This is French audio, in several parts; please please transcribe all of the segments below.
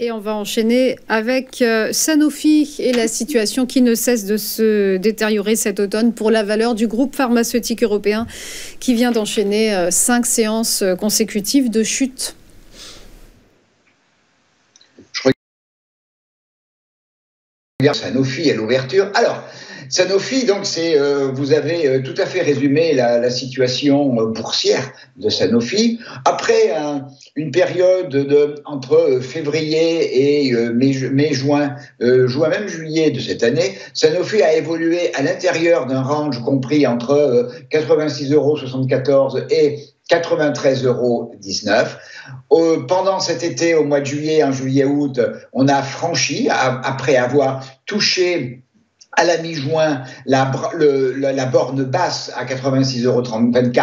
Et on va enchaîner avec Sanofi et la situation qui ne cesse de se détériorer cet automne pour la valeur du groupe pharmaceutique européen qui vient d'enchaîner 5 séances consécutives de chute. Je regarde Sanofi à l'ouverture. Alors, Sanofi, donc vous avez tout à fait résumé la situation boursière de Sanofi. Après une période entre février et mai-juin, même juillet de cette année, Sanofi a évolué à l'intérieur d'un range compris entre 86,74 € et 93,19 €. Pendant cet été, au mois de juillet, en juillet-août, on a franchi, après avoir touché à la mi-juin, la borne basse à 86,24 €,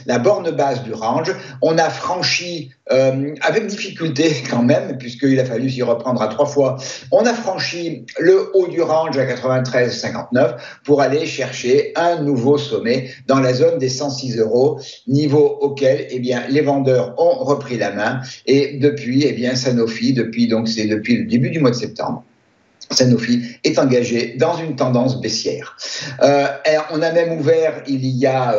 la borne basse du range. On a franchi, avec difficulté quand même, puisqu'il a fallu s'y reprendre à 3 fois, on a franchi le haut du range à 93,59 € pour aller chercher un nouveau sommet dans la zone des 106 €, niveau auquel les vendeurs ont repris la main. Et depuis, Sanofi, depuis le début du mois de septembre, Sanofi est engagé dans une tendance baissière. On a même ouvert il y a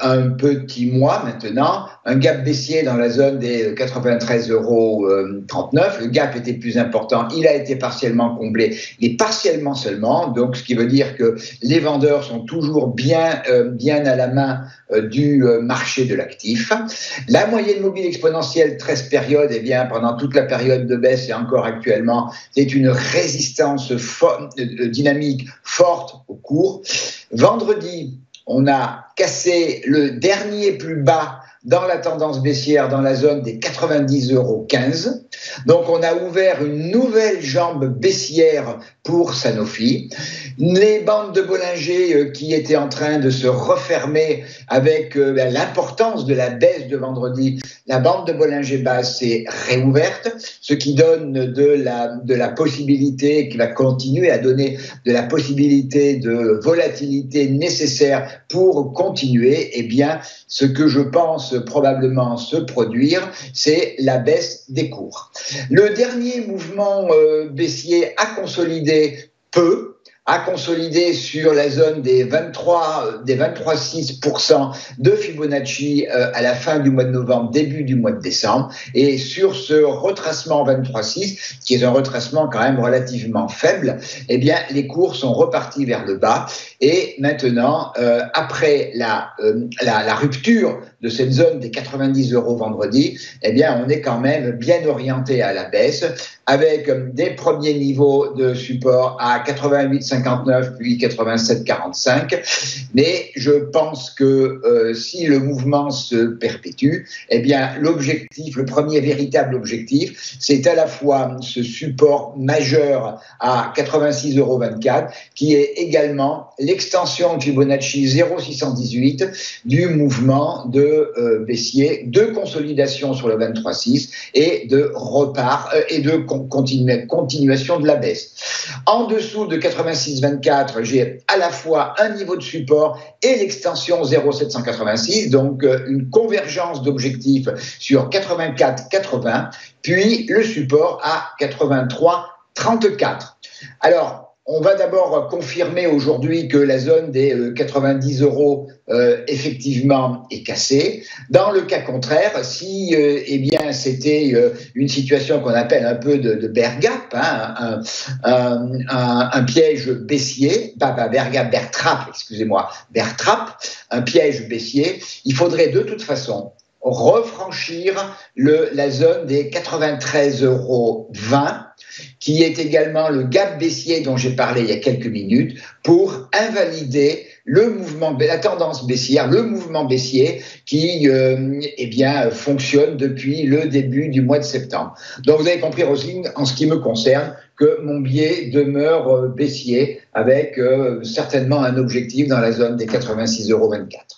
un petit mois maintenant, un gap baissier dans la zone des 93,39 €. Le gap était plus important, il a été partiellement comblé, et partiellement seulement, donc ce qui veut dire que les vendeurs sont toujours bien à la main du marché de l'actif. La moyenne mobile exponentielle 13 périodes, pendant toute la période de baisse et encore actuellement, c'est une résistance dynamique forte au cours. Vendredi, on a cassé le dernier plus bas dans la tendance baissière dans la zone des 90,15 €. Donc on a ouvert une nouvelle jambe baissière pour Sanofi. Les bandes de Bollinger qui étaient en train de se refermer avec l'importance de la baisse de vendredi, la bande de Bollinger basse s'est réouverte, ce qui donne de la possibilité, qui va continuer à donner de la possibilité de volatilité nécessaire pour continuer. Ce que je pense probablement se produire, c'est la baisse des cours. Le dernier mouvement baissier a consolidé sur la zone des 23,6% de Fibonacci à la fin du mois de novembre, début du mois de décembre. Et sur ce retracement 23,6, qui est un retracement quand même relativement faible, les cours sont repartis vers le bas. Et maintenant, après la rupture de cette zone des 90 € vendredi, on est quand même bien orienté à la baisse, avec des premiers niveaux de support à 88,59 puis 87,45. Mais je pense que si le mouvement se perpétue, l'objectif, le premier véritable objectif, c'est à la fois ce support majeur à 86,24 € qui est également l'extension de Fibonacci 0,618 du mouvement de baissier, de consolidation sur le 23,6 et de continuation de la baisse. En dessous de 86,24, j'ai à la fois un niveau de support et l'extension 0,786, donc une convergence d'objectifs sur 84,80, puis le support à 83,34. Alors, on va d'abord confirmer aujourd'hui que la zone des 90 € effectivement est cassée. Dans le cas contraire, si c'était une situation qu'on appelle un peu de bear gap, un piège baissier, bear trap, un piège baissier, il faudrait de toute façon refranchir la zone des 93,20 €, qui est également le gap baissier dont j'ai parlé il y a quelques minutes, pour invalider la tendance baissière, le mouvement baissier qui fonctionne depuis le début du mois de septembre. Donc vous avez compris, Roselyne, en ce qui me concerne, que mon biais demeure baissier avec certainement un objectif dans la zone des 86,24 €.